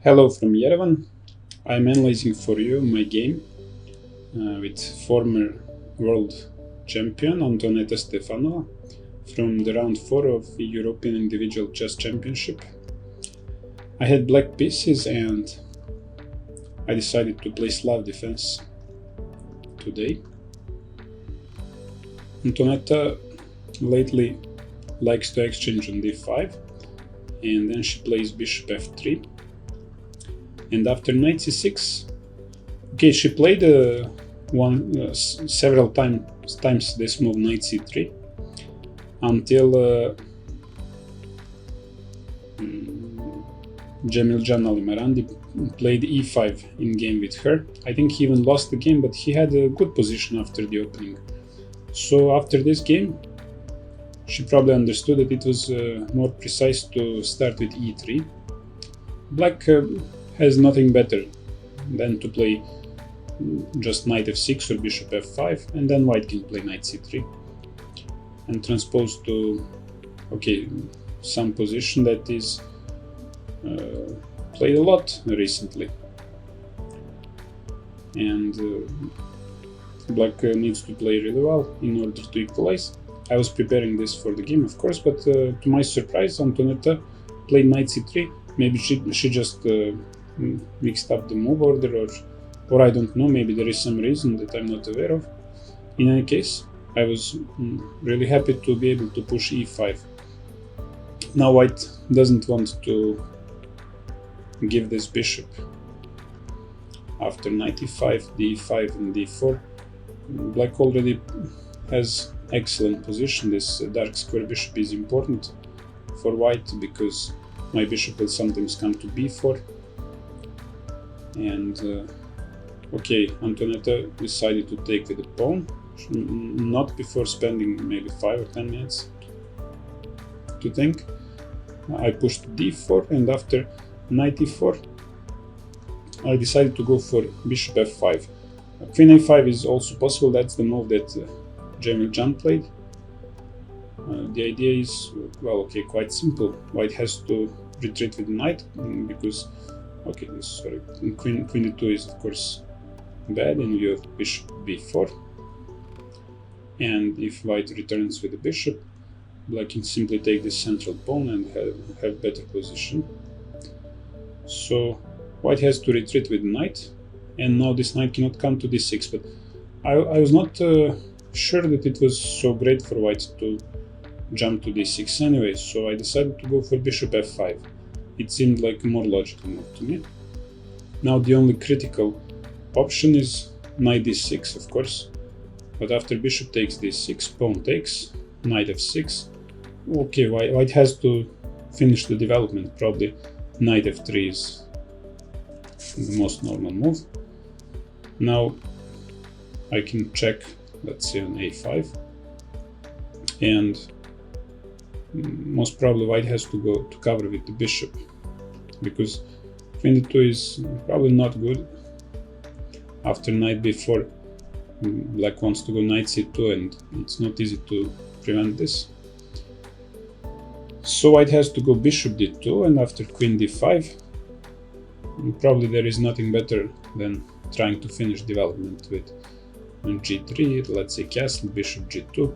Hello from Yerevan. I'm analyzing for you my game with former world champion Antoaneta Stefanova from the round 4 of the European Individual Chess Championship. I had black pieces and I decided to play Slav defense today. Antoaneta lately likes to exchange on d5 and then she plays bishop f3. And after knight c6, okay, she played several times this move knight c3 until Jamil Alimarandi played e5 in game with her. I think he even lost the game, but he had a good position after the opening. So after this game, she probably understood that it was more precise to start with e3. Black has nothing better than to play just knight f6 or bishop f5, and then white can play knight c3 and transpose to some position that is played a lot recently. And black needs to play really well in order to equalize. I was preparing this for the game, of course, but to my surprise, Antoaneta played knight c3. Maybe she just mixed up the move order, or I don't know, maybe there is some reason that I'm not aware of. In any case, I was really happy to be able to push e5. Now white doesn't want to give this bishop. After knight e5, d5 and d4, black already has excellent position. This dark square bishop is important for white because my bishop will sometimes come to b4. And Antoaneta decided to take with the pawn, not before spending maybe 5 or 10 minutes to think. I pushed d4, and after knight e4, I decided to go for bishop f5. Queen a5 is also possible. That's the move that Jamil played. The idea is, quite simple. White has to retreat with the knight because queen d2 is of course bad in view of bishop b4, and if white returns with the bishop, black can simply take this central pawn and have better position. So white has to retreat with the knight, and now this knight cannot come to d6, but I was not sure that it was so great for white to jump to d6 anyway, so I decided to go for bishop f5. It seemed like a more logical move to me. Now the only critical option is knight d6, of course, but after bishop takes d6, pawn takes, knight f6. Okay, white has to finish the development. Probably knight f3 is the most normal move. Now I can check, let's say, on a5, and most probably white has to go to cover with the bishop because queen d2 is probably not good. After knight b4, black wants to go knight c2, and it's not easy to prevent this. So white has to go bishop d2, and after queen d5, probably there is nothing better than trying to finish development with g3, let's say castle, bishop g2.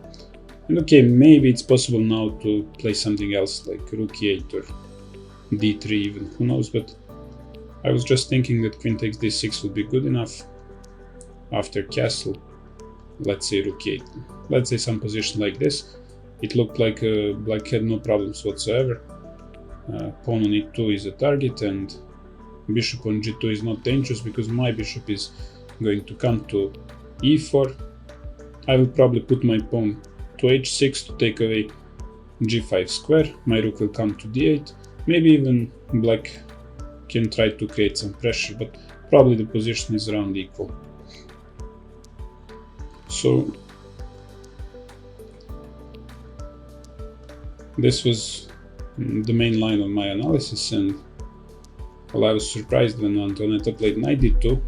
And maybe it's possible now to play something else like rook e8 or d3 even, who knows, but I was just thinking that queen takes d6 would be good enough. After castle, let's say rook e8, let's say some position like this. It looked like black had no problems whatsoever. Pawn on e2 is a target, and bishop on g2 is not dangerous because my bishop is going to come to e4. I will probably put my pawn to h6 to take away g5 square. My rook will come to d8. Maybe even black can try to create some pressure, but probably the position is around equal. So this was the main line of my analysis, and I was surprised when Antoaneta played knight d2.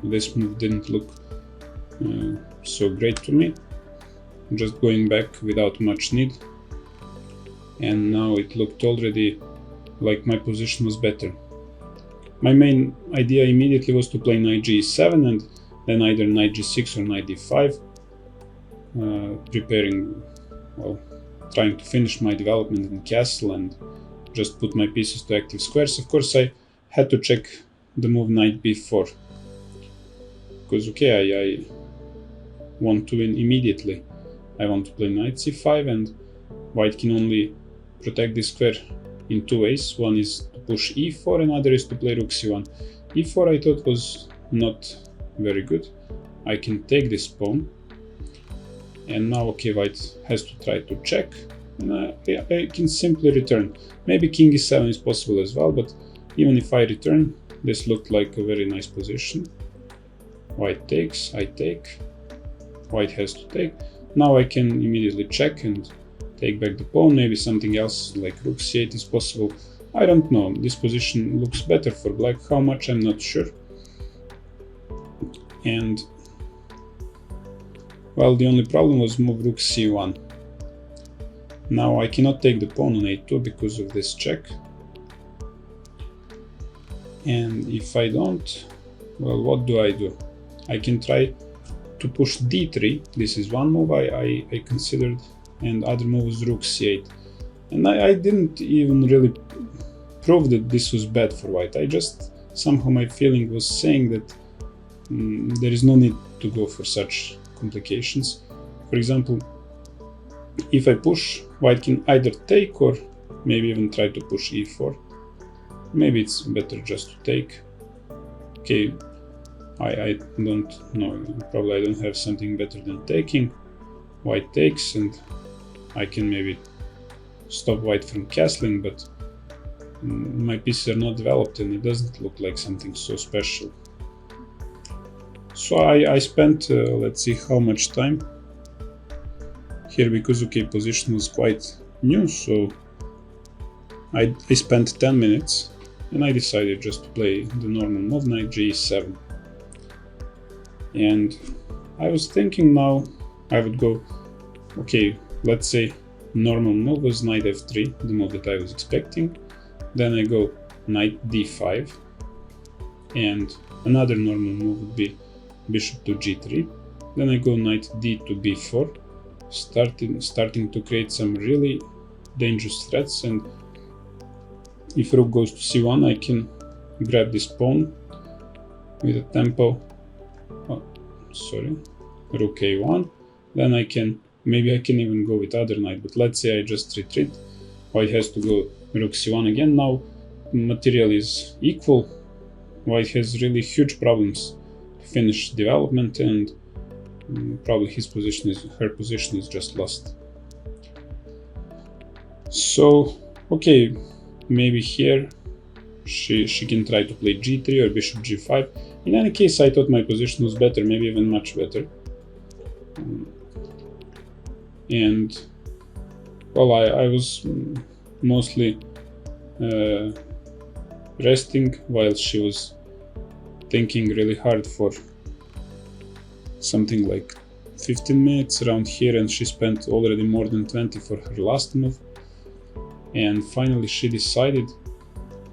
This move didn't look so great to me. Just going back without much need, and now it looked already like my position was better. my main idea immediately was to play knight g7 and then either knight g6 or knight d5, preparing, well, trying to finish my development in castle and just put my pieces to active squares. Of course, I had to check the move knight b4, because okay, I want to win immediately. I want to play knight c5, and white can only protect this square in two ways. One is to push e4, another is to play rook c1. e4 I thought was not very good. I can take this pawn, and now okay, white has to try to check, and I can simply return. Maybe king e7 is possible as well, but even if I return, this looked like a very nice position. White takes, I take, white has to take. Now I can immediately check and take back the pawn. Maybe something else like rook c8 is possible. I don't know. This position looks better for black. How much, I'm not sure. And well, the only problem was move rook c1. Now I cannot take the pawn on a2 because of this check. And if I don't, well, what do? I can try to push d3. This is one move I considered, and other move is rook c8. And I didn't even really prove that this was bad for white. I just, somehow my feeling was saying that there is no need to go for such complications. For example, if I push, white can either take or maybe even try to push e4. Maybe it's better just to take. Okay, I don't know, probably I don't have something better than taking. White takes, and I can maybe stop white from castling, but my pieces are not developed and it doesn't look like something so special. So I spent, let's see how much time here, because okay, position was quite new, so I spent 10 minutes and I decided just to play the normal move, knight g7. And I was thinking now I would go, okay, let's say normal move was knight f3, the move that I was expecting. Then I go knight d5, and another normal move would be bishop to g3. Then I go knight d to b4, starting to create some really dangerous threats. And if rook goes to c1, I can grab this pawn with a tempo, rook a1. Then maybe I can even go with other knight, but let's say I just retreat. White has to go rook c1 again. Now material is equal. White has really huge problems to finish development, and probably her position is just lost. So okay, maybe here she can try to play g3 or bishop g5. In any case, I thought my position was better, maybe even much better. And well, I was mostly resting while she was thinking really hard for something like 15 minutes around here, and she spent already more than 20 for her last move. And finally she decided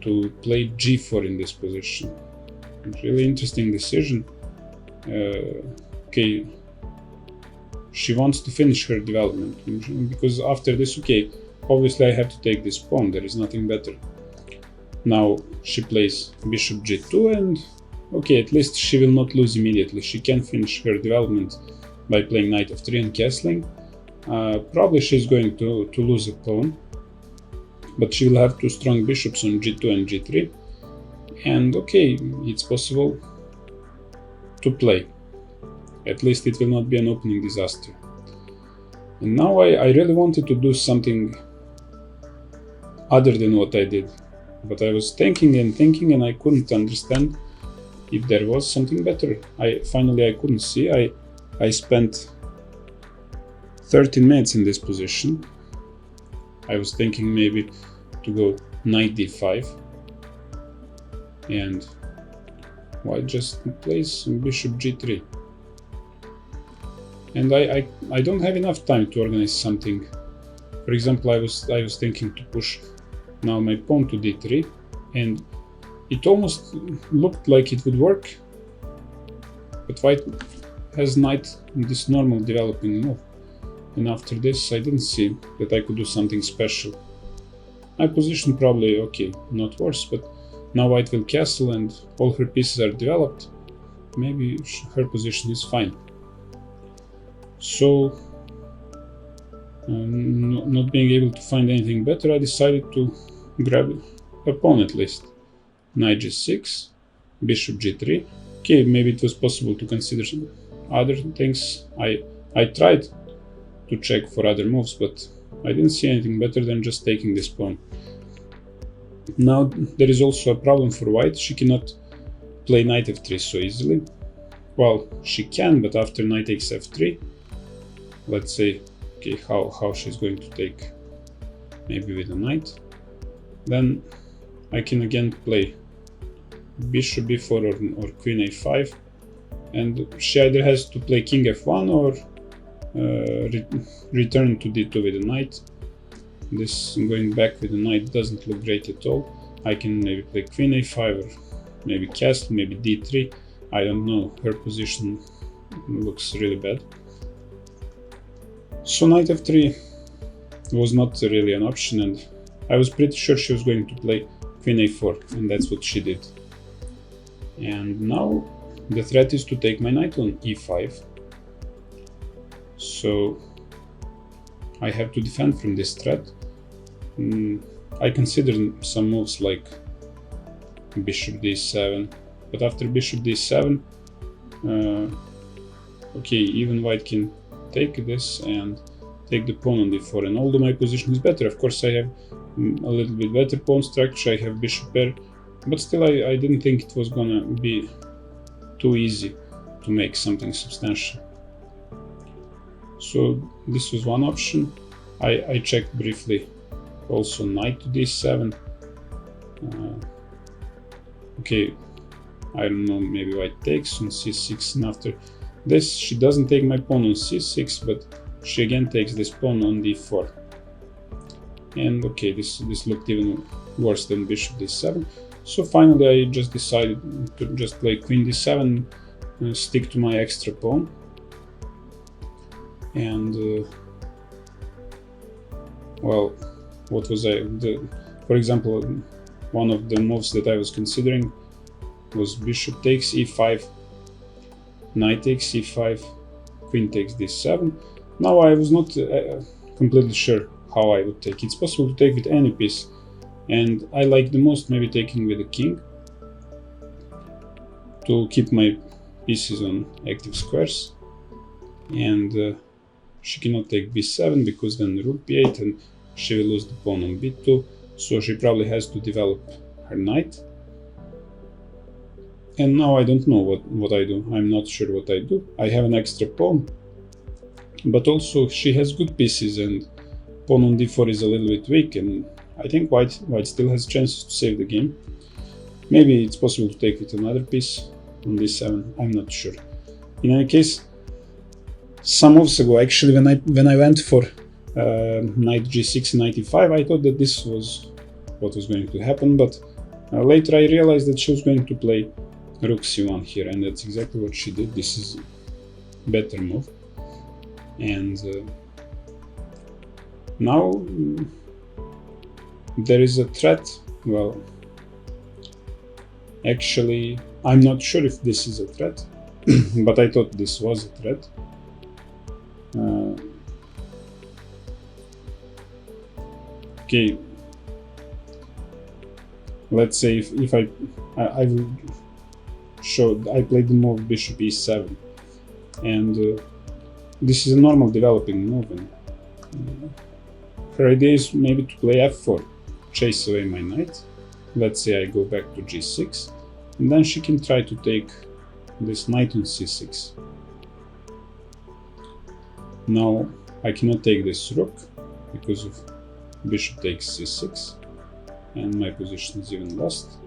to play g4 in this position. Really interesting decision. Okay, she wants to finish her development, because after this, okay, obviously I have to take this pawn, there is nothing better. Now she plays bishop g2, and okay, at least she will not lose immediately. She can finish her development by playing knight f3 and castling. Probably she's going to lose a pawn, but she will have two strong bishops on g2 and g3. And okay, it's possible to play. At least it will not be an opening disaster. And now I really wanted to do something other than what I did. But I was thinking and I couldn't understand if there was something better. Finally I couldn't see. I spent 13 minutes in this position. I was thinking maybe to go knight d5, and white just plays bishop g3. And I don't have enough time to organize something. For example, I was thinking to push now my pawn to d3, and It almost looked like it would work, but white has knight in this normal developing move, and after this I didn't see that I could do something special. My position probably okay, not worse, but now white will castle and all her pieces are developed. Maybe her position is fine. So, not being able to find anything better, I decided to grab a pawn at least. Knight g6, bishop g3. Okay, maybe it was possible to consider some other things. I tried to check for other moves, but I didn't see anything better than just taking this pawn. Now there is also a problem for white. She cannot play knight f3 so easily. Well, she can, but after knight takes f3, let's say, okay, how she's going to take, maybe with a knight, then I can again play bishop b4 or queen a5, and she either has to play king f1 or return to d2 with a knight. This going back with a knight doesn't look great at all. I can maybe play queen a5 or maybe castle, maybe d3. I don't know, her position looks really bad. So knight f3 was not really an option, and I was pretty sure she was going to play queen a4, and that's what she did. And now the threat is to take my knight on e5. So I have to defend from this threat. I considered some moves like bishop d7, but after bishop d7, okay, even white can take this and take the pawn on d4, and although my position is better, of course I have a little bit better pawn structure, I have bishop pair, but still I didn't think it was gonna be too easy to make something substantial. So this was one option. I checked briefly also knight to d7. Okay, I don't know, maybe white takes on c6, and after this she doesn't take my pawn on c6, but she again takes this pawn on d4. And okay, this looked even worse than bishop d7. So finally I just decided to just play queen d7 and stick to my extra pawn. And well, what was for example, one of the moves that I was considering was bishop takes e5, knight takes e5, queen takes d7. Now I was not completely sure how I would take. It's possible to take with any piece, and I like the most maybe taking with the king to keep my pieces on active squares. And she cannot take b7 because then rook b8 and she will lose the pawn on b2, so she probably has to develop her knight. And now I don't know what I do. I'm not sure what I do. I have an extra pawn, but also she has good pieces, and pawn on d4 is a little bit weak, and I think white still has chances to save the game. Maybe it's possible to take with another piece on d7, I'm not sure. In any case, some moves ago, actually, when I went for knight g6 and knight e5, I thought that this was what was going to happen, but later I realized that she was going to play rook c1 here, and that's exactly what she did. This is a better move. And now there is a threat. Well, actually, I'm not sure if this is a threat, but I thought this was a threat. Okay, let's say if I will show, I played the move bishop e7, and this is a normal developing move, and her idea is maybe to play f4, chase away my knight. Let's say I go back to g6, and then she can try to take this knight on c6. Now I cannot take this rook because of bishop takes c6, and my position is even lost.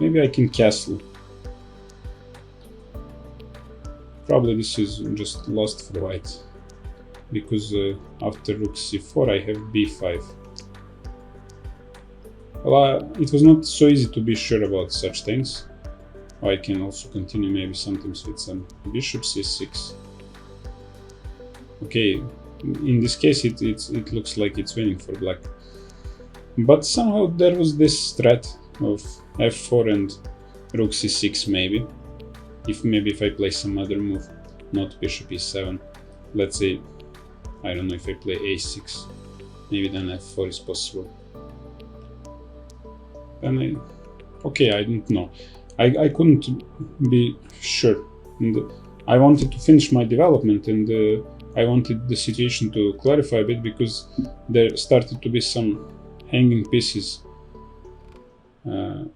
Maybe I can castle. Probably this is just lost for white, because after rook c4 I have b5. Well, it was not so easy to be sure about such things. I can also continue maybe sometimes with some bishop c6. Okay, in this case it looks like it's winning for black. But somehow there was this threat of f4 and rook c6 maybe. If I play some other move, not bishop e7. Let's say, I don't know, if I play a6, maybe then f4 is possible. Then I don't know. I couldn't be sure. And I wanted to finish my development, and I wanted the situation to clarify a bit, because there started to be some hanging pieces, and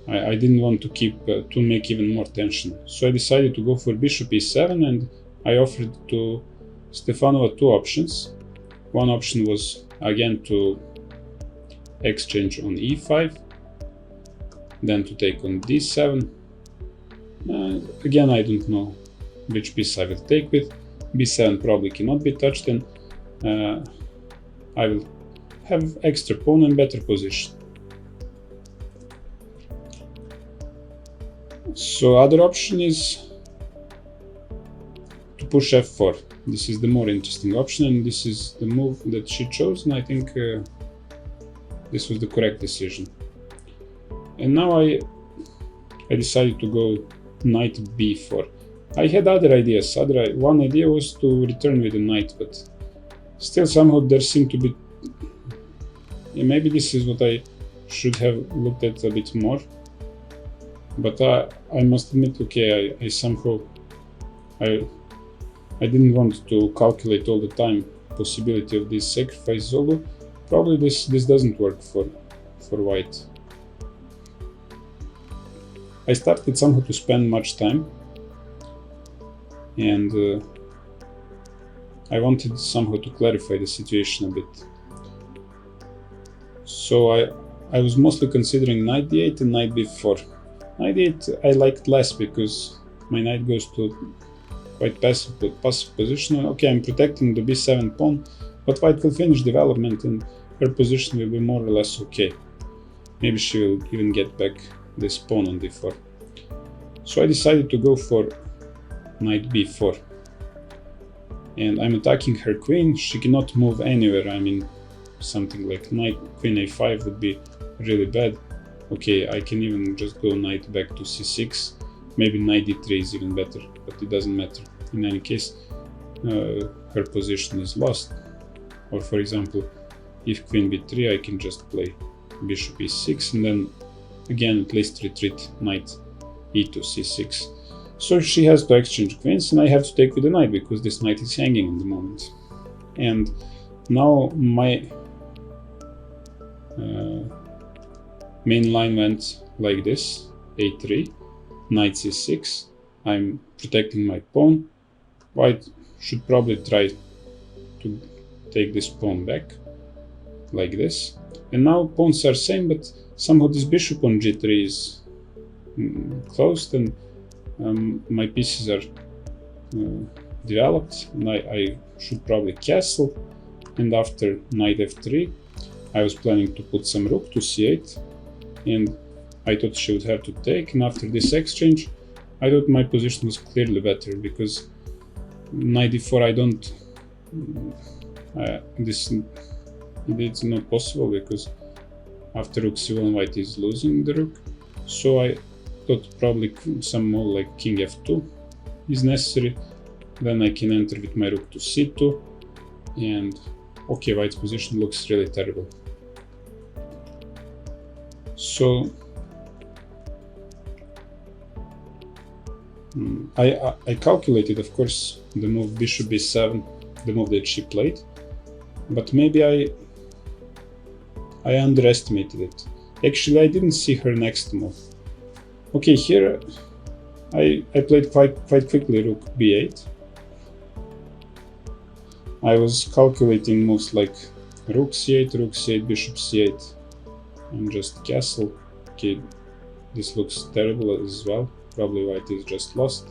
I didn't want to keep to make even more tension. So I decided to go for bishop e7, and I offered to Stefanova two options. One option was again to exchange on e5, then to take on d7. Again, I don't know which piece I will take with. b7 probably cannot be touched, and I will have extra pawn and better position. So other option is to push f4. This is the more interesting option, and this is the move that she chose, and I think this was the correct decision. And now I decided to go knight b4. I had other ideas. One idea was to return with a knight, but still somehow there seemed to be... maybe this is what I should have looked at a bit more. But I must admit, okay, I somehow... I didn't want to calculate all the time possibility of these sacrifices, although probably this doesn't work for white. I started somehow to spend much time, and I wanted somehow to clarify the situation a bit. So I was mostly considering knight d8 and knight b4. Knight d8 I liked less because my knight goes to quite passive position. Okay, I'm protecting the b7 pawn, but white will finish development and her position will be more or less okay. Maybe she will even get back this pawn on d4. So I decided to go for knight b4. And I'm attacking her queen. She cannot move anywhere. I mean, something like queen a5 would be really bad. Okay, I can even just go knight back to c6. Maybe knight d3 is even better, but it doesn't matter. In any case, her position is lost. Or for example, if queen b3, I can just play bishop e6 and then again at least retreat knight e to c6. So she has to exchange queens and I have to take with the knight because this knight is hanging in the moment. And now my main line went like this: a3, knight c6. I'm protecting my pawn. White should probably try to take this pawn back like this. And now pawns are same, but somehow this bishop on g3 is closed and my pieces are developed, and I should probably castle. And after knight f3, I was planning to put some rook to c8, and I thought she would have to take. And after this exchange, I thought my position was clearly better because knight d4 I don't. It's not possible because after rook c1 white is losing the rook. So I thought probably some more like king f2 is necessary. Then I can enter with my rook to c2, and okay, white's position looks really terrible. So I calculated, of course, the move bishop b7, the move that she played, but maybe I underestimated it. Actually, I didn't see her next move. Okay, here I played quite quickly rook b8. I was calculating moves like rook c8, bishop c8, and just castle. Okay, this looks terrible as well. Probably white is just lost.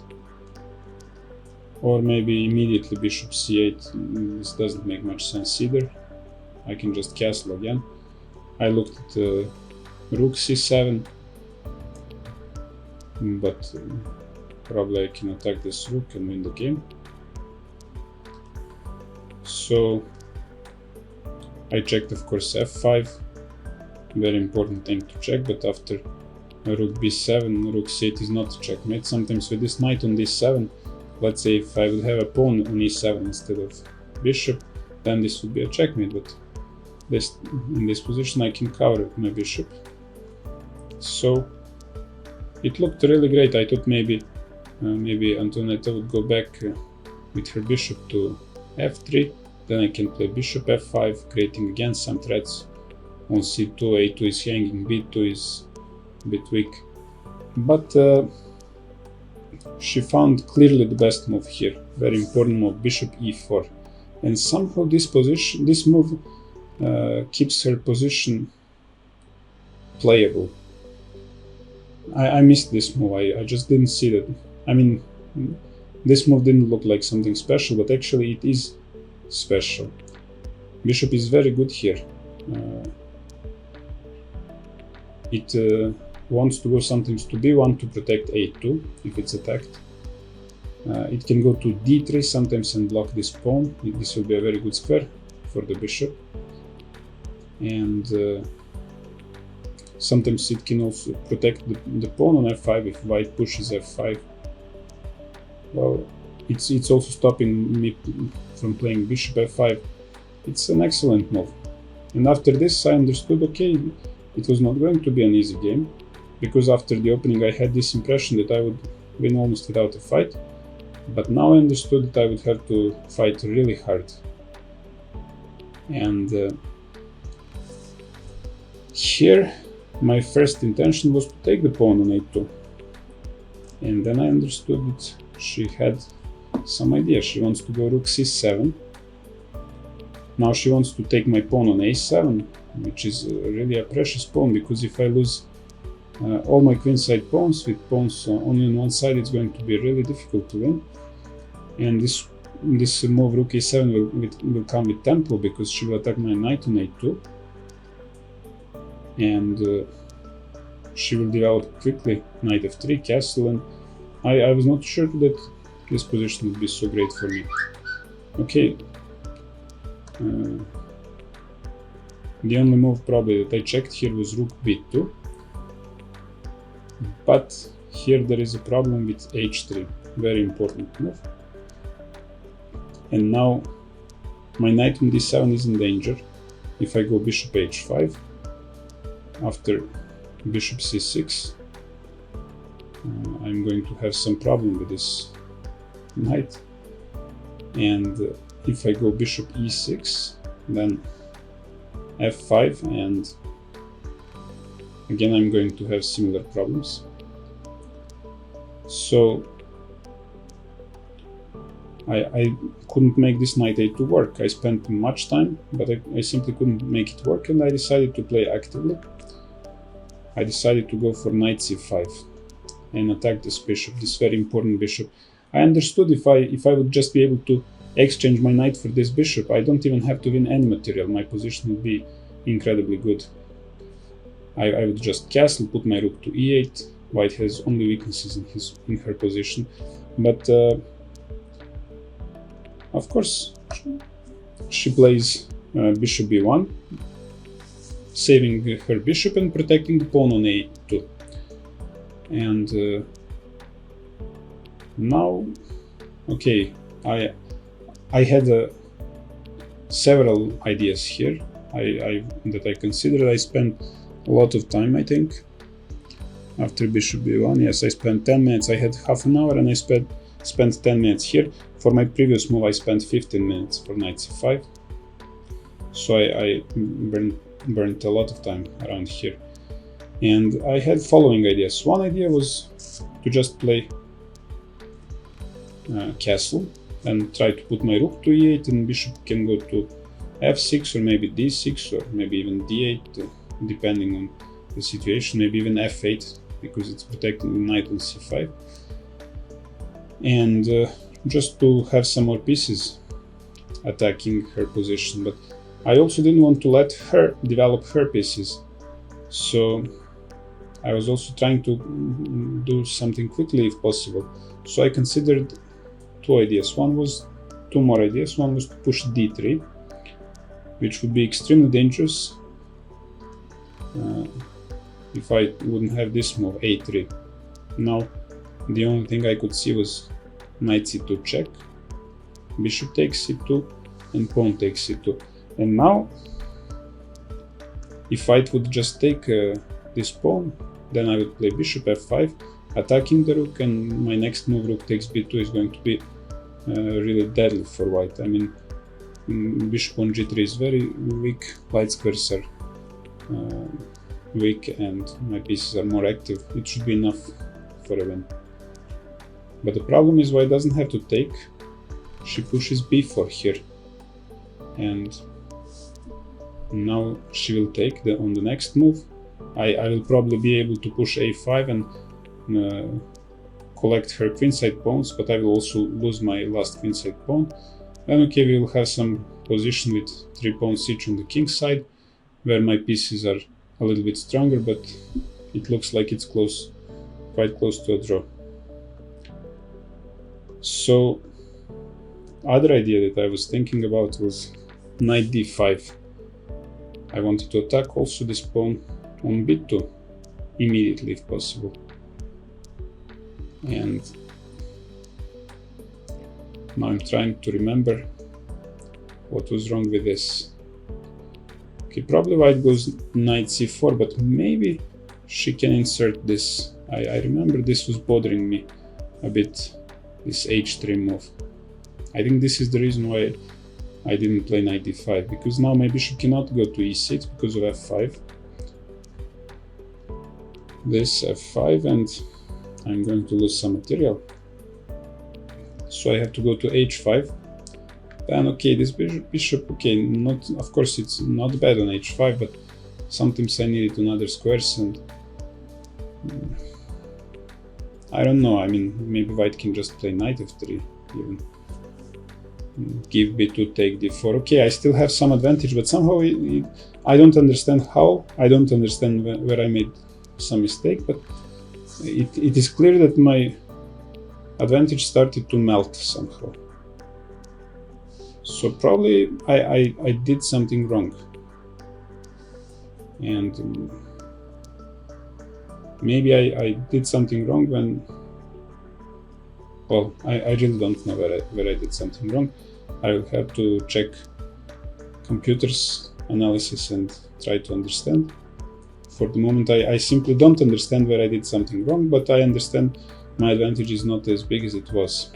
Or maybe immediately bishop c8. This doesn't make much sense either. I can just castle again. I looked at rook c7, but probably I can attack this rook and win the game. So I checked, of course, f5, very important thing to check, but after rook b7, rook c8 is not a checkmate. Sometimes with this knight on d7, let's say if I would have a pawn on e7 instead of bishop, then this would be a checkmate, but in this position I can cover my bishop. So it looked really great. I thought maybe Antoaneta would go back with her bishop to f3, then I can play bishop f5, creating again some threats on c2, a2 is hanging, b2 is a bit weak. But she found clearly the best move here, very important move, bishop e4. And somehow this move keeps her position playable. I missed this move, I just didn't see that. I mean, this move didn't look like something special, but actually it is special. Bishop is very good here. It wants to go sometimes to b1 to protect a2 if it's attacked. It can go to d3 sometimes and block this pawn. This will be a very good square for the bishop. And sometimes it can also protect the pawn on f5 if white pushes f5. Well, it's also stopping me from playing bishop f5. It's an excellent move. And after this I understood, okay, it was not going to be an easy game, because after the opening I had this impression that I would win almost without a fight. But now I understood that I would have to fight really hard. And here my first intention was to take the pawn on a2. And then I understood that she had some idea. She wants to go rook c7. Now she wants to take my pawn on a7, which is really a precious pawn, because if I lose all my queenside pawns, with pawns only on one side, it's going to be really difficult to win. And this move rook a7 will come with tempo, because she will attack my knight on a2, and she will develop quickly knight f3, castle, and I was not sure that this position would be so great for me. Okay, the only move probably that I checked here was rook b2, but here there is a problem with h3, very important move. And now my knight on d7 is in danger. If I go bishop h5, after bishop c6, I'm going to have some problem with this knight. And if I go bishop e6, then f5, and again I'm going to have similar problems. So I couldn't make this knight a2 work. I spent much time, but I simply couldn't make it work, and I decided to play actively. I decided to go for knight c5 and attack this bishop, this very important bishop. I understood if I would just be able to exchange my knight for this bishop, I don't even have to win any material. My position would be incredibly good. I would just castle, put my rook to e8. White has only weaknesses in her position, but of course she plays bishop b1, saving her bishop and protecting the pawn on a2. And now, okay, I had several ideas here that I considered. I spent a lot of time, I think, after bishop b1. Yes, I spent 10 minutes. I had half an hour and I spent 10 minutes here. For my previous move I spent 15 minutes for knight c5. So I burned a lot of time around here. And I had following ideas. One idea was to just play castle and try to put my rook to e8, and bishop can go to f6 or maybe d6 or maybe even d8, depending on the situation, maybe even f8, because it's protecting the knight on c5. And just to have some more pieces attacking her position. But I also didn't want to let her develop her pieces, so I was also trying to do something quickly if possible. So I considered two more ideas. One was to push d3, which would be extremely dangerous if I wouldn't have this move, a3. Now, the only thing I could see was knight c2 check, bishop takes c2, and pawn takes c2. And now, if white would just take this pawn, then I would play bishop f5, attacking the rook, and my next move, rook takes b2, is going to be really deadly for white. I mean, bishop on g3 is very weak, white squares are weak, and my pieces are more active. It should be enough for a win. But the problem is white doesn't have to take. She pushes b4 here, and now she will take on the next move. I will probably be able to push a5 and collect her queenside pawns, but I will also lose my last queenside pawn. And okay, we will have some position with 3 pawns each on the king side, where my pieces are a little bit stronger, but it looks like it's quite close to a draw. So, other idea that I was thinking about was knight d5. I wanted to attack also this pawn on b2 immediately if possible. And now I'm trying to remember what was wrong with this. Okay, probably white goes knight c4, but maybe she can insert this. I remember this was bothering me a bit, this h3 move. I think this is the reason why I didn't play knight d5, because now my bishop cannot go to e6 because of f5. This f5, and I'm going to lose some material. So I have to go to h5. Then okay, this bishop, okay, not, of course it's not bad on h5, but sometimes I needed another squares, and I don't know. I mean, maybe white can just play knight f3 even. Give b2, take d4. Okay, I still have some advantage, but somehow I don't understand how. I don't understand where I made some mistake, but it is clear that my advantage started to melt somehow. So probably I did something wrong, and maybe I did something wrong when, well, I really don't know where I did something wrong. I will have to check computers analysis and try to understand. For the moment, I simply don't understand where I did something wrong, but I understand my advantage is not as big as it was.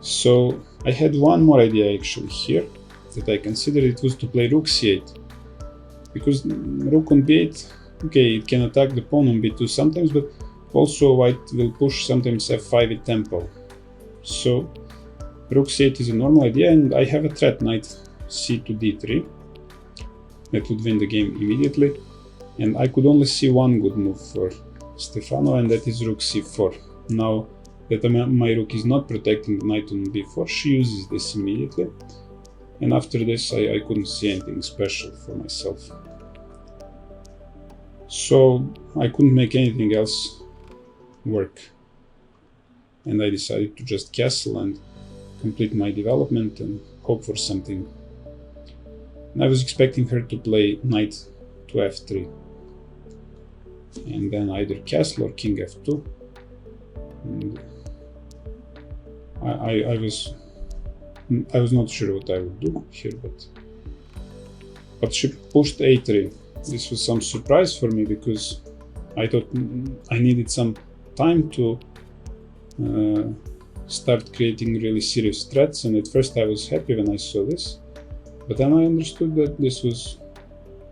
So I had one more idea actually here that I considered. It was to play rook c8, because rook on b8, okay, it can attack the pawn on b2 sometimes, but also white will push sometimes f5 with tempo. So rook c8 is a normal idea, and I have a threat, knight c to d3. That would win the game immediately. And I could only see one good move for Stefanova, and that is rook c4. Now that my rook is not protecting the knight on b4, she uses this immediately. And after this, I couldn't see anything special for myself. So I couldn't make anything else work. And I decided to just castle and complete my development and hope for something. And I was expecting her to play knight to f3, and then either castle or king f2. And I was not sure what I would do here, but she pushed a3. This was some surprise for me, because I thought I needed some time to start creating really serious threats, and at first I was happy when I saw this, but then I understood that this was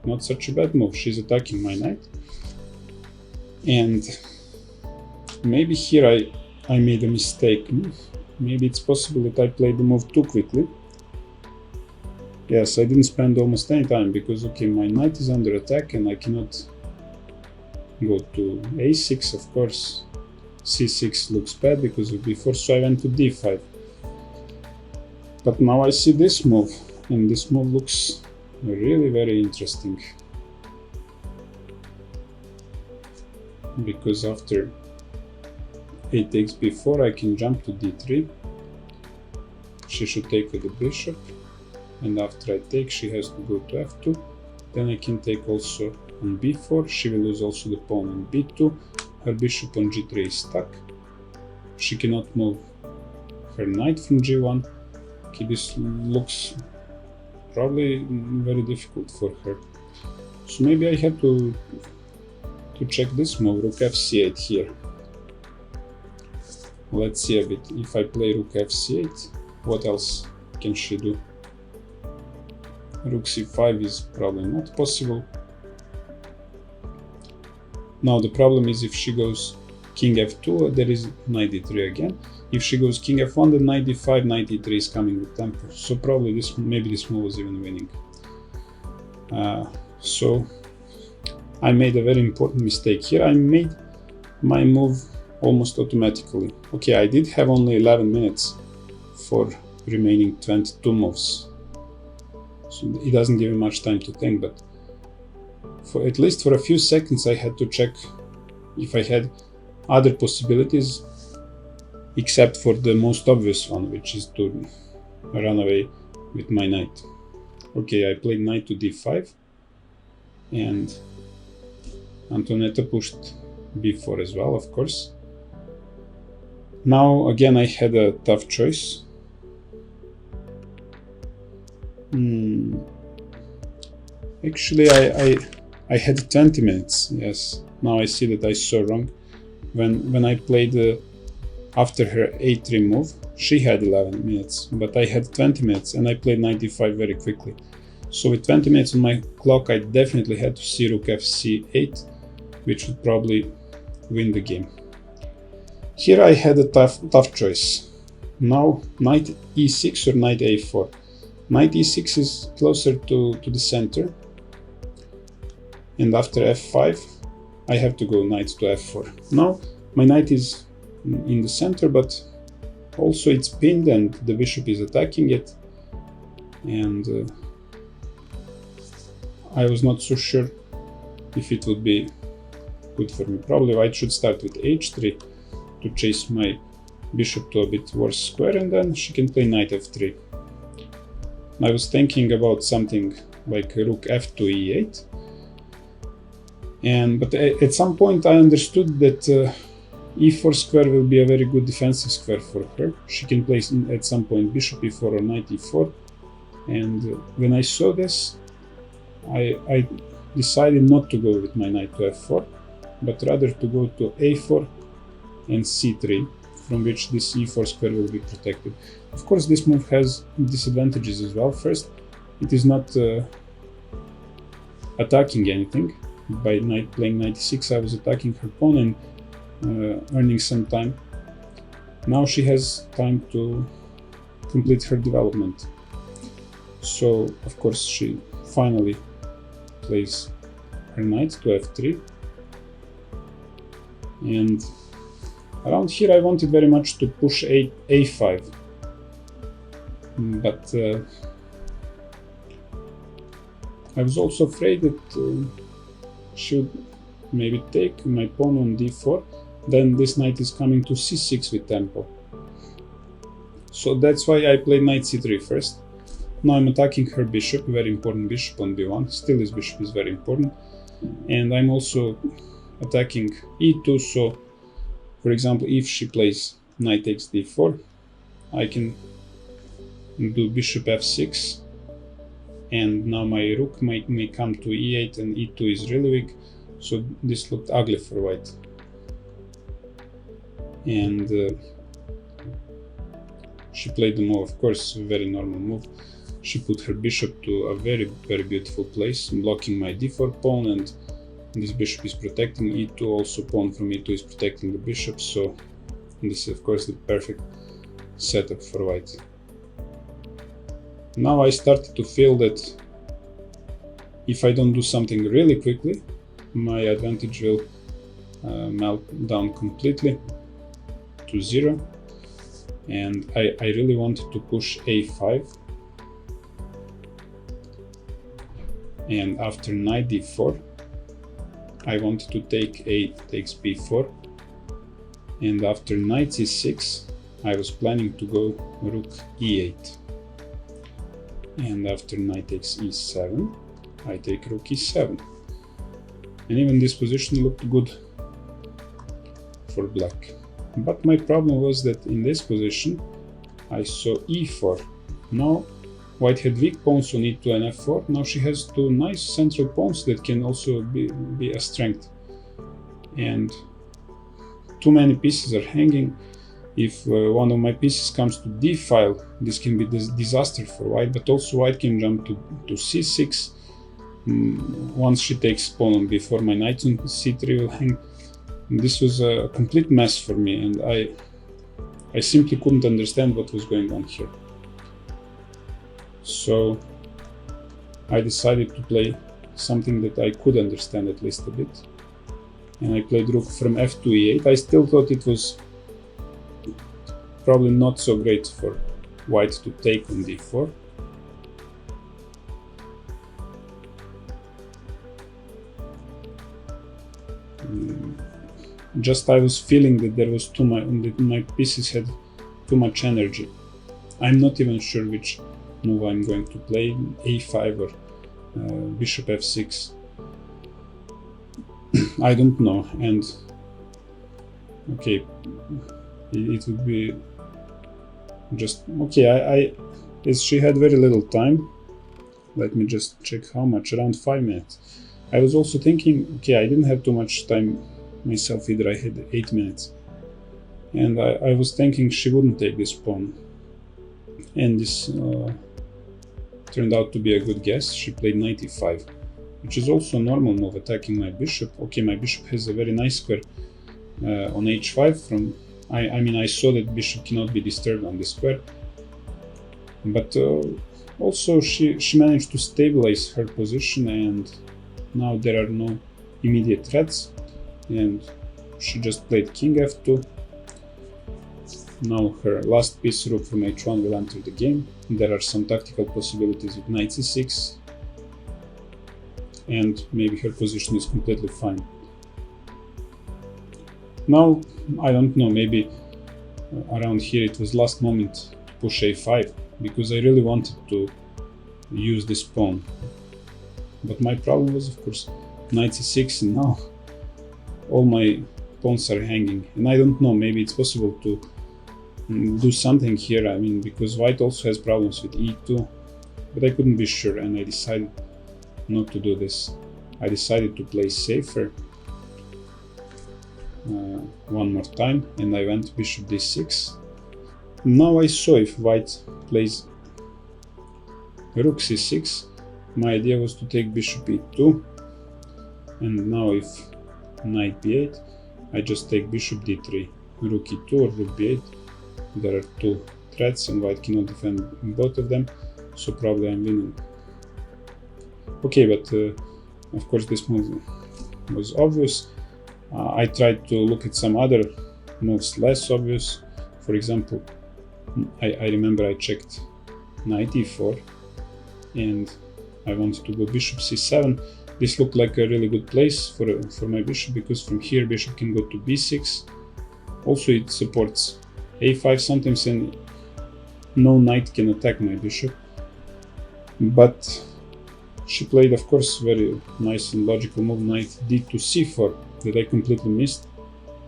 not such a bad move. She's attacking my knight, and maybe here I made a mistake. Maybe it's possible that I played the move too quickly. Yes, I didn't spend almost any time, because okay, my knight is under attack and I cannot go to a6, of course. c6 looks bad because of b4, so I went to d5. But now I see this move, And this move looks really very interesting, because after a takes b4 I can jump to d3. She should take with the bishop, and after I take she has to go to f2. Then I can take also on b4. She will lose also the pawn on b2. Her bishop on g3 is stuck. She cannot move her knight from g1. Okay, this looks probably very difficult for her. So maybe I have to check this move, rook f8 here. Let's see a bit. If I play rook f8, what else can she do? Rook c5 is probably not possible. Now the problem is if she goes king f2, there is knight d3 again. If she goes king f1, then knight d5, knight d3 is coming with tempo. So probably maybe this move was even winning. So I made a very important mistake here. I made my move almost automatically. Okay, I did have only 11 minutes for remaining 22 moves. So it doesn't give me much time to think, but for at least for a few seconds I had to check if I had other possibilities except for the most obvious one, which is to run away with my knight. Okay, I played knight to d5 and Antoaneta pushed b4 as well, of course. Now again I had a tough choice. Actually I had 20 minutes, yes. Now I see that I saw wrong. When I played after her a3 move, she had 11 minutes, but I had 20 minutes and I played knight d5 very quickly. So with 20 minutes on my clock I definitely had to see rook fc8, which would probably win the game. Here I had a tough choice. Now knight e6 or knight a4. Knight e6 is closer to the center, and after f5 I have to go knight to f4. Now my knight is in the center, but also it's pinned and the bishop is attacking it, and I was not so sure if it would be good for me. Probably I should start with h3 to chase my bishop to a bit worse square, and then she can play knight f3. I was thinking about something like rook f2 e8, but at some point I understood that e4 square will be a very good defensive square for her. She can play at some point bishop e4 or knight e4, and when I saw this I decided not to go with my knight to f4, but rather to go to a4 and c3, from which this e4 square will be protected. Of course, this move has disadvantages as well. First, it is not attacking anything. By playing knight e6, I was attacking her pawn and earning some time. Now she has time to complete her development. So, of course, she finally plays her knight to f3. And around here I wanted very much to push a5, but I was also afraid that she would maybe take my pawn on d4, then this knight is coming to c6 with tempo. So that's why I played knight c3 first. Now I'm attacking her bishop, very important bishop on b1. Still this bishop is very important. And I'm also attacking e2, so for example, if she plays knight takes d4, I can do bishop f6, and now my rook may come to e8, and e2 is really weak, so this looked ugly for white. And she played the move, of course, a very normal move. She put her bishop to a very, very beautiful place, blocking my d4 pawn, and this bishop is protecting e2, also pawn from e2 is protecting the bishop, so this is of course the perfect setup for white. Now I started to feel that if I don't do something really quickly, my advantage will melt down completely to 0, and I really wanted to push a5 and after knight d4 I wanted to take a takes b4, and after knight c6 I was planning to go rook e8, and after knight takes e7 I take rook e7, and even this position looked good for black. But my problem was that in this position I saw e4. Now white had weak pawns on e2 and f4. Now she has two nice central pawns that can also be a strength, and too many pieces are hanging. If one of my pieces comes to d file, this can be disaster for white, but also white can jump to c6. Once she takes pawn on b4, my knight on c3 will hang. This was a complete mess for me, and I simply couldn't understand what was going on here. So I decided to play something that I could understand at least a bit, and I played rook from f2 e8. I still thought it was probably not so great for white to take on d4. Just I was feeling that there was too much, that my pieces had too much energy. I'm not even sure which move I'm going to play, a5 or bishop f6. I don't know, and okay, it would be just okay. As she had very little time, let me just check how much, around 5 minutes. I was also thinking, okay, I didn't have too much time myself either, I had 8 minutes, and I was thinking she wouldn't take this pawn, and this turned out to be a good guess. She played knight e5, which is also a normal move, attacking my bishop. Okay, my bishop has a very nice square on h5 from, I mean I saw that bishop cannot be disturbed on this square, but also she managed to stabilize her position, and now there are no immediate threats, and she just played king f2. Now her last piece, rook from h1, will enter the game. There are some tactical possibilities with knight c6, and maybe her position is completely fine. Now, I don't know, maybe around here it was last moment to push a5, because I really wanted to use this pawn. But my problem was, of course, knight c6, and now all my pawns are hanging. And I don't know, maybe it's possible to do something here, I mean, because white also has problems with e2, but I couldn't be sure, and I decided not to do this. I decided to play safer one more time, and I went bishop d6. Now I saw if white plays rook c6, my idea was to take bishop e2, and now if knight b8, I just take bishop d3, rook e2 or rook b8. There are two threats and white cannot defend both of them, so probably I'm winning. Okay, but of course this move was obvious. I tried to look at some other moves less obvious. For example, I remember I checked knight e4, and I wanted to go bishop c7. This looked like a really good place for my bishop, because from here bishop can go to b6. Also it supports a5 sometimes, and no knight can attack my bishop. But she played, of course, very nice and logical move, knight d to c4, that I completely missed.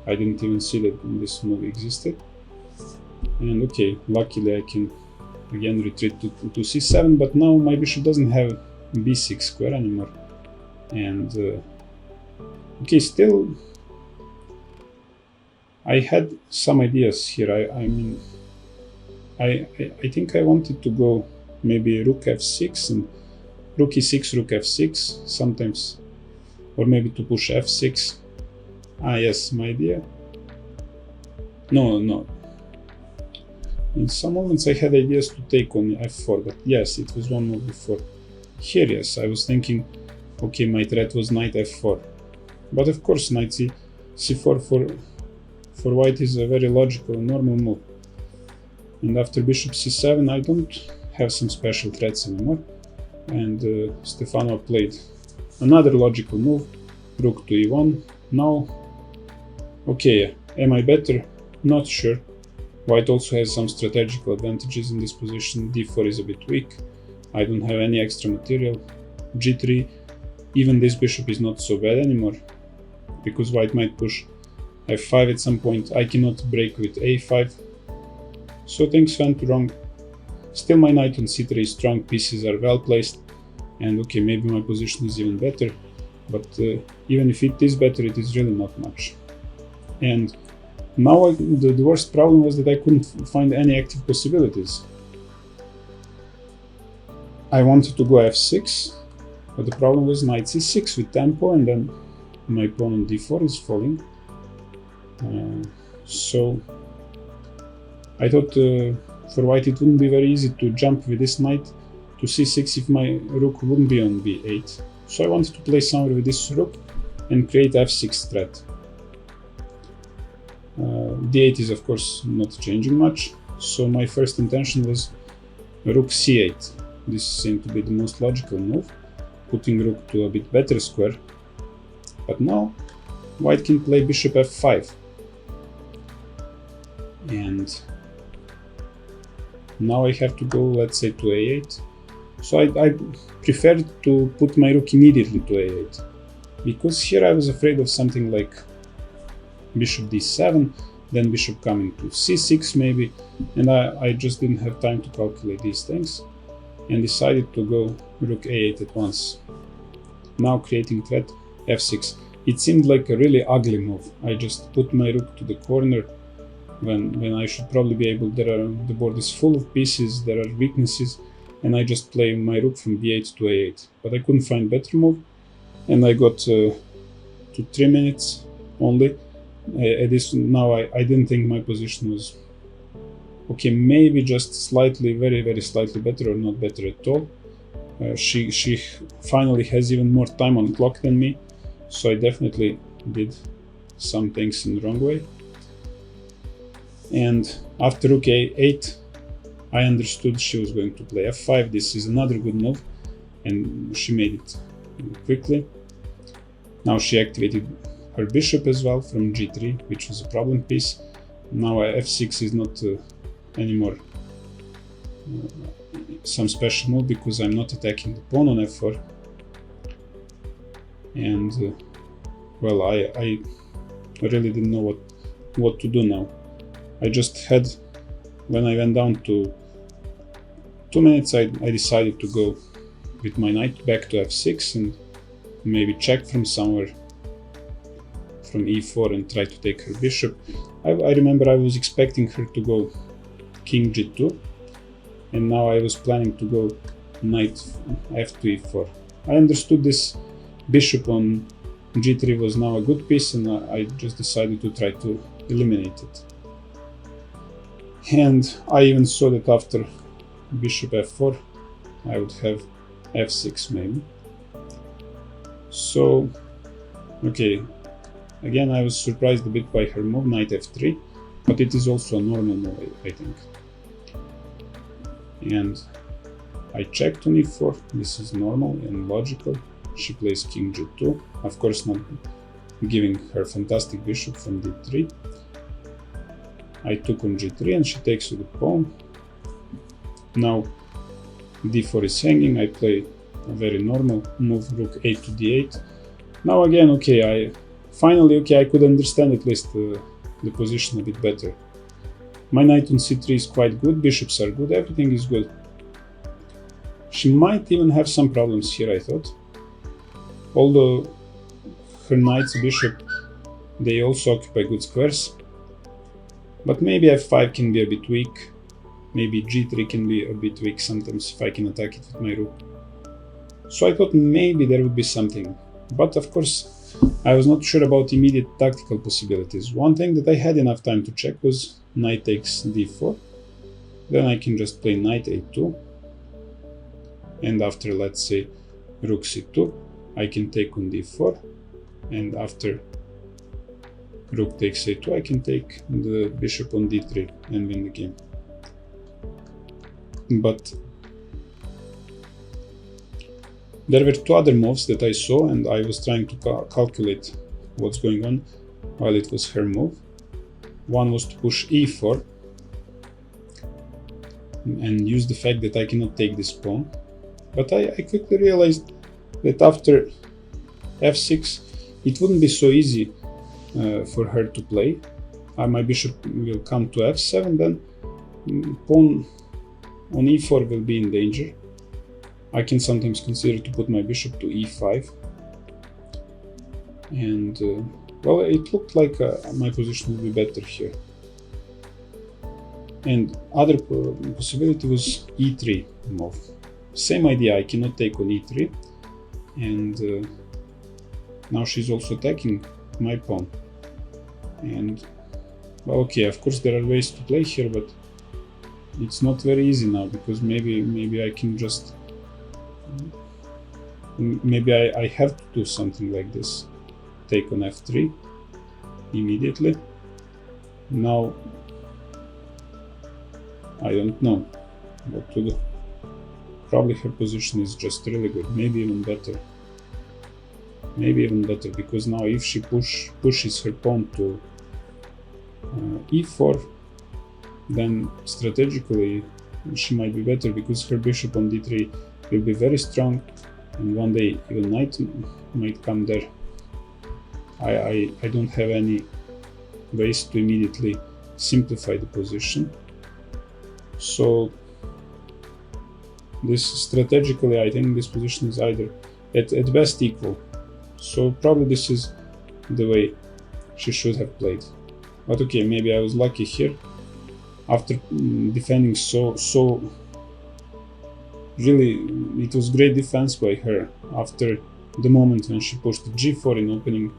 I didn't even see that this move existed. And okay, luckily I can again retreat to c7, but now my bishop doesn't have b6 square anymore. And okay, still I had some ideas here. I mean, I think I wanted to go maybe rook f6 and rook e6, rook f6 sometimes, or maybe to push f6. Ah yes, my idea. No. In some moments I had ideas to take on f4, but yes, it was one move before. Here, yes, I was thinking, okay, my threat was knight f4, but of course knight c4 for white is a very logical and normal move. And after bishop c7 I don't have some special threats anymore. and Stefanova played another logical move, rook to e1. Now, okay, am I better? Not sure. White also has some strategical advantages in this position. d4 is a bit weak. I don't have any extra material. g3, even this bishop is not so bad anymore, because white might push f5 at some point. I cannot break with a5. So things went wrong. Still my knight on c3 is strong, pieces are well placed, and okay, maybe my position is even better, but even if it is better, it is really not much. And now the worst problem was that I couldn't find any active possibilities. I wanted to go f6, but the problem was knight c6 with tempo, and then my pawn on d4 is falling. So I thought for white it wouldn't be very easy to jump with this knight to c6 if my rook wouldn't be on b8. So I wanted to play somewhere with this rook and create f6 threat. d8 is of course not changing much, so my first intention was rook c8. This seemed to be the most logical move, putting rook to a bit better square. But now white can play bishop f5. And now I have to go, let's say, to a8. So I preferred to put my rook immediately to a8, because here I was afraid of something like bishop d7, then bishop coming to c6 maybe, and I just didn't have time to calculate these things, and decided to go rook a8 at once. Now creating threat f6. It seemed like a really ugly move. I just put my rook to the corner when I should probably be able. The board is full of pieces, there are weaknesses, and I just play my rook from b8 to a8. But I couldn't find better move, and I got to 3 minutes only. Now I didn't think my position was okay, maybe just slightly, very slightly better, or not better at all. She finally has even more time on clock than me, so I definitely did some things in the wrong way. And after rook a8, I understood she was going to play f5. This is another good move, and she made it quickly. Now she activated her bishop as well from g3, which was a problem piece. Now f6 is not anymore some special move, because I'm not attacking the pawn on f4. And well, I really didn't know what to do now. I just had, when I went down to 2 minutes, I decided to go with my knight back to f6 and maybe check from somewhere from e4 and try to take her bishop. I remember I was expecting her to go king g2, and now I was planning to go knight f2 e4. I understood this bishop on g3 was now a good piece, and I just decided to try to eliminate it. And I even saw that after bishop f4 I would have f6 maybe. So okay, again I was surprised a bit by her move knight f3, but it is also a normal move, I think. And I checked on e4. This is normal and logical. She plays king g2, of course not giving her fantastic bishop from d3. I took on g3 and she takes with the pawn. Now d4 is hanging. I play a very normal move, rook a to d8. Now again, okay, I could understand at least the position a bit better. My knight on c3 is quite good, bishops are good, everything is good. She might even have some problems here, I thought. Although her knight's bishop, they also occupy good squares. But maybe f5 can be a bit weak. Maybe g3 can be a bit weak sometimes if I can attack it with my rook. So I thought maybe there would be something. But of course, I was not sure about immediate tactical possibilities. One thing that I had enough time to check was knight takes d4. Then I can just play knight a2. And after, let's say, rook c2, I can take on d4. And after rook takes a2, I can take the bishop on d3 and win the game. But There were two other moves that I saw, and I was trying to calculate what's going on while it was her move. One was to push e4 and use the fact that I cannot take this pawn. But I quickly realized that after f6 it wouldn't be so easy for her to play. My bishop will come to f7, then pawn on e4 will be in danger. I can sometimes consider to put my bishop to e5. And well, it looked like my position would be better here. And other possibility was e3 move. Same idea, I cannot take on e3, and now she's also attacking my pawn. And well, okay, of course there are ways to play here, but it's not very easy now, because maybe I can just maybe I have to do something like this. Take on f3 immediately. Now I don't know what to do. Probably her position is just really good, maybe even better. Maybe even better, because now if she pushes her pawn to e4, then strategically she might be better, because her bishop on d3 will be very strong, and one day even knight might come there. I don't have any ways to immediately simplify the position. So this strategically, I think this position is either at best equal. So probably this is the way she should have played. But okay, maybe I was lucky here. After defending so really, it was great defense by her. After the moment when she pushed g4 in opening,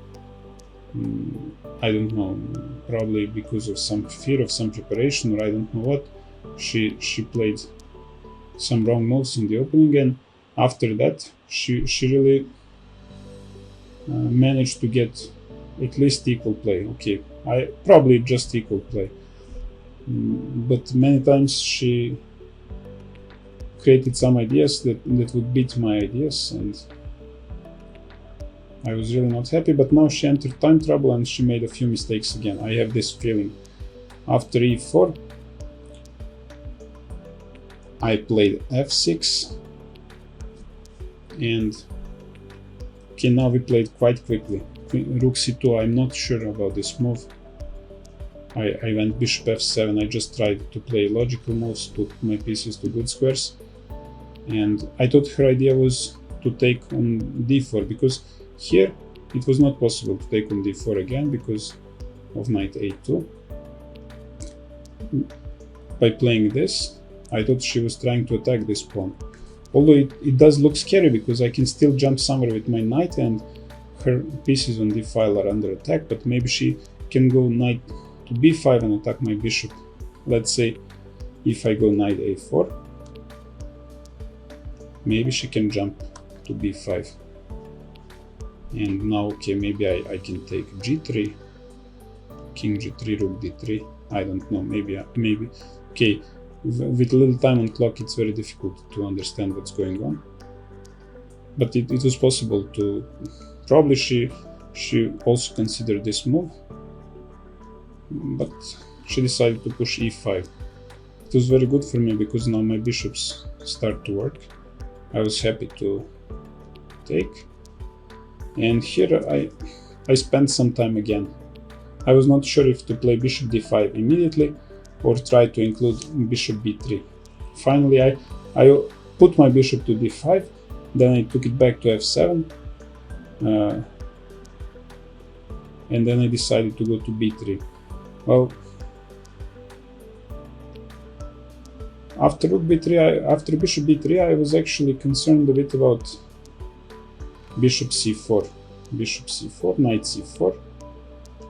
I don't know, probably because of some fear of some preparation, or I don't know what, she played some wrong moves in the opening, and after that she really managed to get at least equal play. Okay, I probably just equal play, but many times she created some ideas that would beat my ideas, and I was really not happy. But now she entered time trouble and she made a few mistakes again. I have this feeling. After e4 I played f6, and okay, now we played quite quickly. Rook c2, I'm not sure about this move. I went bishop f7, I just tried to play logical moves, put my pieces to good squares, and I thought her idea was to take on d4, because here it was not possible to take on d4 again because of knight a2. By playing this, I thought she was trying to attack this pawn. Although it does look scary, because I can still jump somewhere with my knight and her pieces on d file are under attack, but maybe she can go knight to b5 and attack my bishop. Let's say if I go knight a4, maybe she can jump to b5. And now, okay, maybe I can take g3, king g3, rook d3, I don't know, maybe, okay, with a little time on clock it's very difficult to understand what's going on. But it was possible to, probably she also considered this move, but she decided to push e5. It was very good for me, because now my bishops start to work. I was happy to take. And here I spent some time again. I was not sure if to play bishop d5 immediately or try to include bishop b3. Finally I put my bishop to d5, then I took it back to f7, and then I decided to go to b3. Well, after rook b3, after bishop b3, I was actually concerned a bit about bishop c4, knight c4,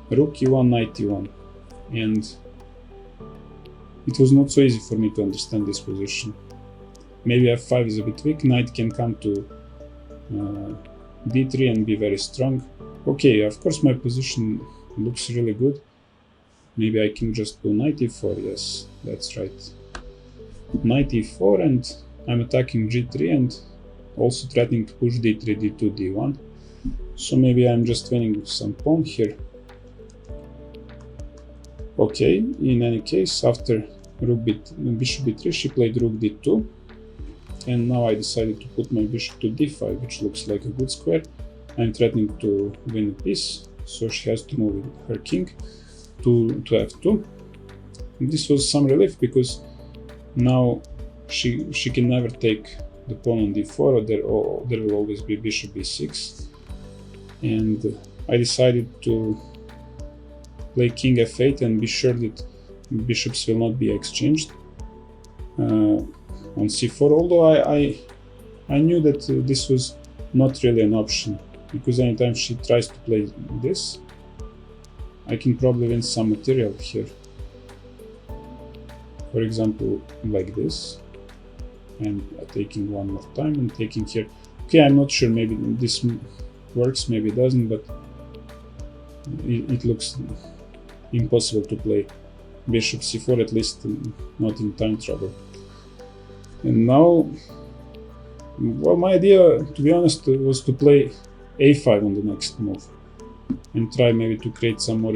rook e1, knight e1, and it was not so easy for me to understand this position. Maybe f5 is a bit weak, knight can come to d3 and be very strong. Okay, of course my position looks really good. Maybe I can just go knight e4, yes, that's right. Knight e4, and I'm attacking g3, and also threatening to push d3, d2, d1. So maybe I'm just winning some pawn here. Okay, in any case, after bishop b3, she played rook d2, and now I decided to put my bishop to d5, which looks like a good square. I'm threatening to win a piece, so she has to move her king to f2. This was some relief, because now she can never take the pawn on d4, or there will always be bishop b6. And I decided to play king f8 and be sure that bishops will not be exchanged on c4, although I knew that this was not really an option, because anytime she tries to play this, I can probably win some material here. For example, like this, and taking one more time and taking here. Okay, I'm not sure, maybe this works, maybe it doesn't, but it looks impossible to play bishop c4, at least not in time trouble. And now, well, my idea, to be honest, was to play a5 on the next move and try maybe to create some more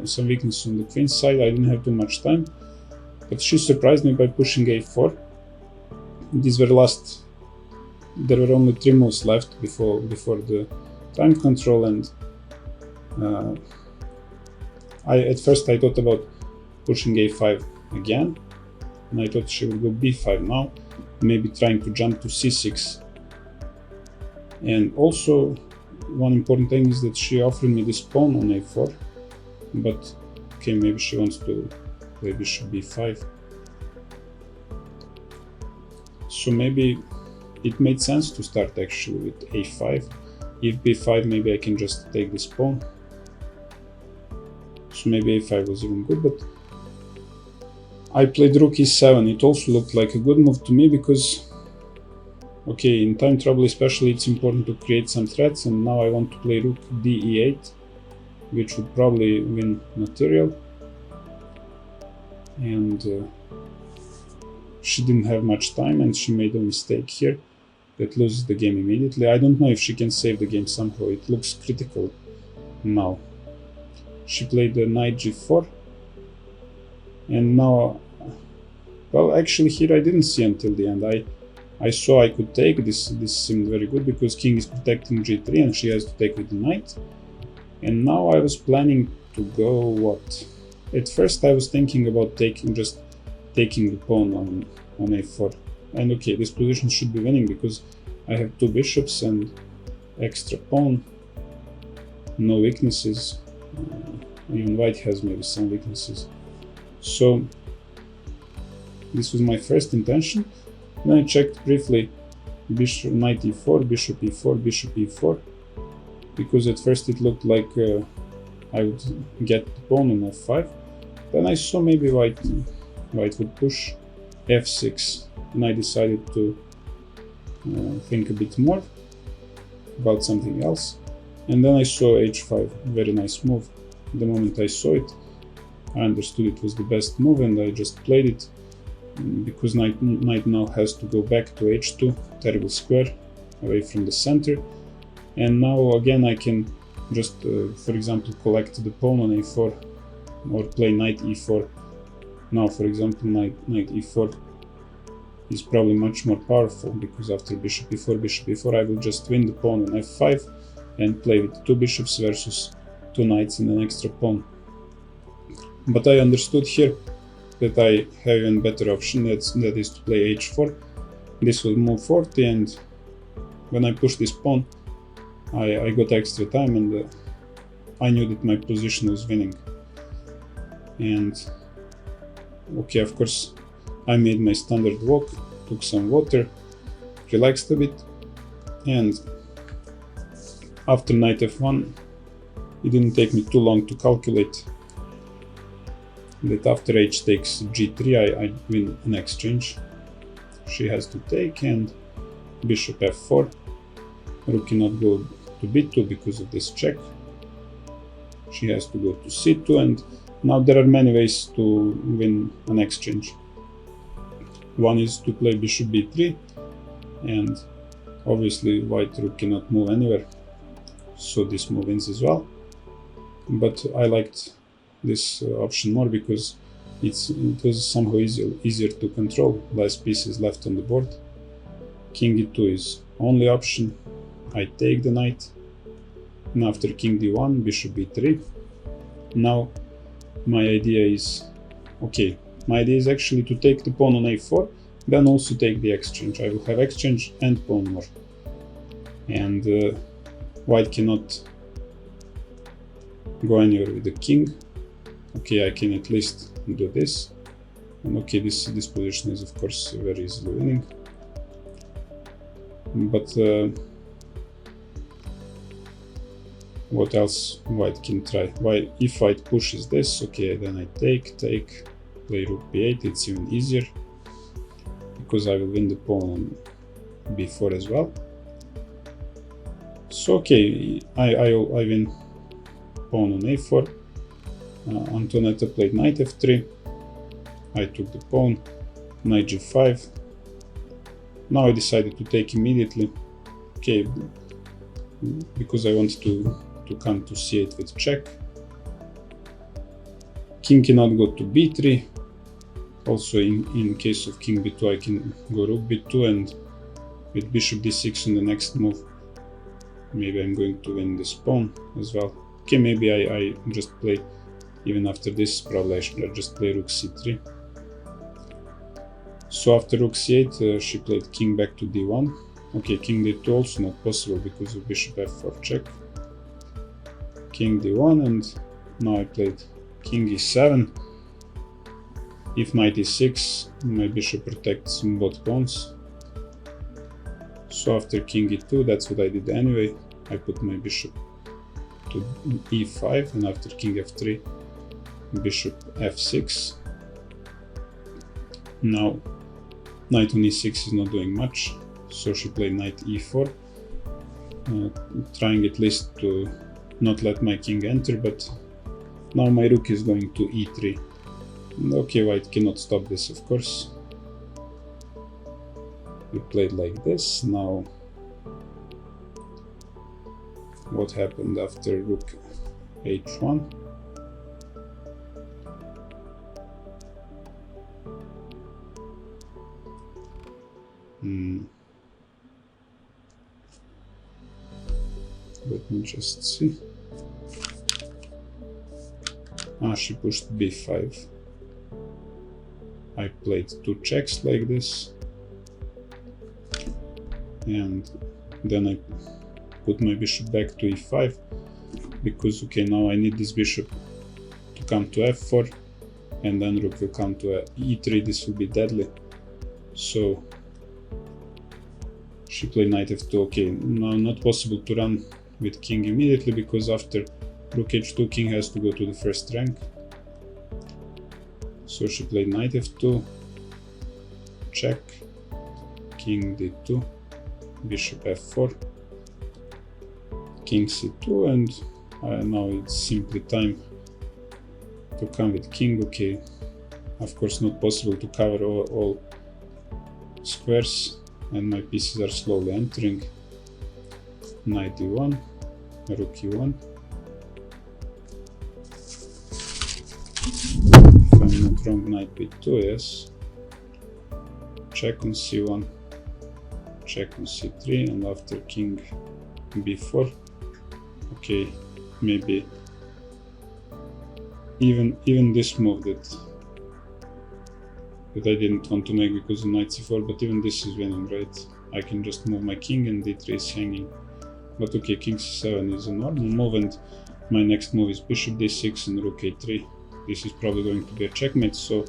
some weakness on the queen side. I didn't have too much time, but she surprised me by pushing a4. These were there were only 3 moves left before the time control, and at first I thought about pushing a5 again, and I thought she would go b5 now, maybe trying to jump to c6. And also, one important thing is that she offered me this pawn on a4, but okay, maybe she wants to play bishop b5. So maybe it made sense to start actually with a5. If b5, maybe I can just take this pawn. So maybe a5 was even good, but I played rook e7. It also looked like a good move to me, because okay, in time trouble especially, it's important to create some threats, and now I want to play rook d8, which would probably win material. And she didn't have much time, and she made a mistake here that loses the game immediately. I don't know if she can save the game somehow. It looks critical now. She played the knight g4, and now, well, actually here I didn't see until the end. I saw I could take this. This seemed very good, because king is protecting g3 and she has to take with the knight. And now I was planning to go what? At first I was thinking about taking the pawn on a4. And okay, this position should be winning, because I have 2 bishops and extra pawn, no weaknesses. Even white has maybe some weaknesses. So this was my first intention. Then I checked briefly bishop, knight e4, bishop e4, bishop e4, because at first it looked like I would get the pawn on f5. Then I saw maybe white would push f6, and I decided to think a bit more about something else. And then I saw h5, very nice move. The moment I saw it, I understood it was the best move, and I just played it, because knight now has to go back to h2, terrible square, away from the center. And now again I can just, for example, collect the pawn on a4, or play knight e4. Now, for example, knight e4 is probably much more powerful, because after bishop e4, I will just win the pawn on f5 and play with 2 bishops versus 2 knights and an extra pawn. But I understood here that I have an even better option, that is to play h4. This will move 40, and when I push this pawn, I got extra time, and I knew that my position was winning. And okay, of course, I made my standard walk, took some water, relaxed a bit, and after knight f1, it didn't take me too long to calculate that after h takes g3, I win an exchange. She has to take, and bishop f4. Rook cannot go to b2 because of this check. She has to go to c2, and now there are many ways to win an exchange. One is to play bishop b3, and Obviously white rook cannot move anywhere, so this move wins as well. But I liked this option more because it was somehow easier to control. Less pieces left on the board. King e2 is only option. I take the knight. And after king d1, bishop b3. Now my idea is, okay, my idea is actually to take the pawn on a4, then also take the exchange. I will have exchange and pawn war. And white cannot go anywhere with the king. Okay, I can at least do this. And okay, this position is of course very easily winning. But what else white can try? If white pushes this, okay, then I take, play rook b8, it's even easier, because I will win the pawn on b4 as well. So okay, I win pawn on a4. Antoaneta played knight f3. I took the pawn, knight g5. Now I decided to take immediately, okay, because I want to come to c8 with check. King cannot go to b3. Also in case of king b2 I can go rook b2, and with bishop d6 on the next move maybe I'm going to win this pawn as well. Okay, maybe I just play, even after this probably I should just play rook c3. So after rook c8 she played king back to d1. Okay, king d2 also not possible because of bishop f4 check. King d1, and now I played king e7. If knight e6, my bishop protects both pawns. So after king e2, that's what I did anyway. I put my bishop to e5, and after king f3, bishop f6. Now knight on e6 is not doing much, so she played knight e4, trying at least to not let my king enter, but now my rook is going to e3. Okay, white cannot stop this, of course. We played like this. Now what happened after rook h1? Let me just see. She pushed b5. I played two checks like this, and then I put my bishop back to e5, because okay, now I need this bishop to come to f4, and then rook will come to e3. This will be deadly. So she played knight f2. Okay, now not possible to run with king immediately, because after rook h2 king has to go to the first rank. So she played knight f2, check, king d2, bishop f4, king c2, and now it's simply time to come with king. Okay, of course not possible to cover all squares, and my pieces are slowly entering. Knight d1, rook e1. If I'm not wrong, knight b2, yes. Check on c1, check on c3, and after king b4. Okay, maybe even this move that I didn't want to make because of knight c4, but even this is winning, right? I can just move my king and d3 is hanging. But okay, king c7 is a normal move, and my next move is bishop d6 and rook a3. This is probably going to be a checkmate, so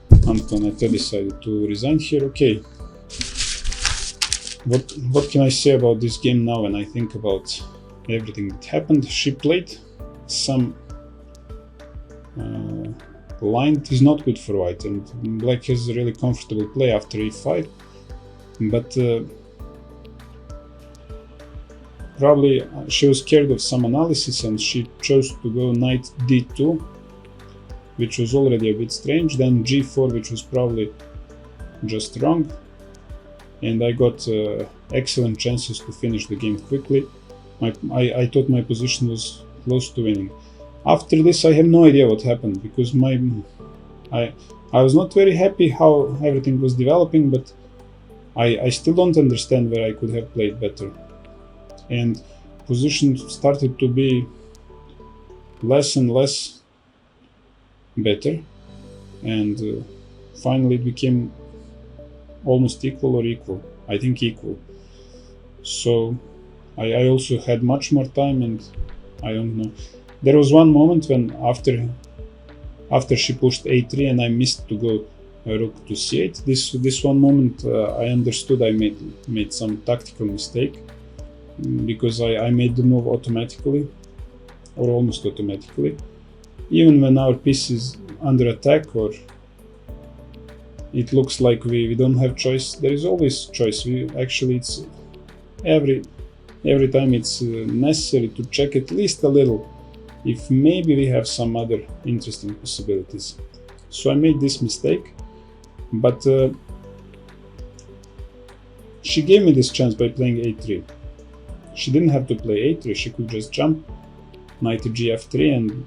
Antoaneta decided to resign here. Okay, what can I say about this game now when I think about everything that happened? She played some line that is not good for white, and black has a really comfortable play after e5, but probably she was scared of some analysis and she chose to go knight d2, which was already a bit strange, then g4, which was probably just wrong, and I got excellent chances to finish the game quickly. I thought my position was close to winning. After this, I have no idea what happened, because I was not very happy how everything was developing, but I still don't understand where I could have played better. And position started to be less and less better, and finally it became almost equal or equal. I think equal. So I also had much more time, and I don't know. There was one moment when after she pushed a3 and I missed to go rook to c8. This one moment I understood I made some tactical mistake, because I made the move automatically, or almost automatically, even when our piece is under attack, or it looks like we don't have choice. There is always choice. It's every time it's necessary to check at least a little if maybe we have some other interesting possibilities. So I made this mistake, but she gave me this chance by playing a3. She didn't have to play a3, she could just jump knight to gf3, and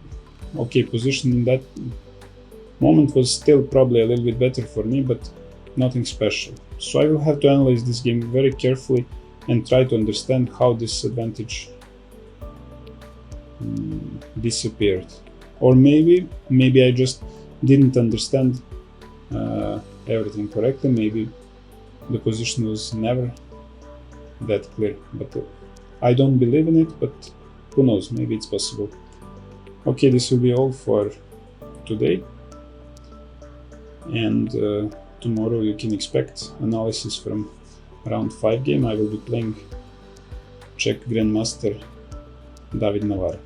okay, position in that moment was still probably a little bit better for me, but nothing special. So I will have to analyze this game very carefully and try to understand how this advantage disappeared. Or maybe I just didn't understand everything correctly. Maybe the position was never that clear, but I don't believe in it, but who knows, maybe it's possible. Okay, this will be all for today, and tomorrow you can expect analysis from round 5 game. I will be playing Czech Grandmaster David Navarro.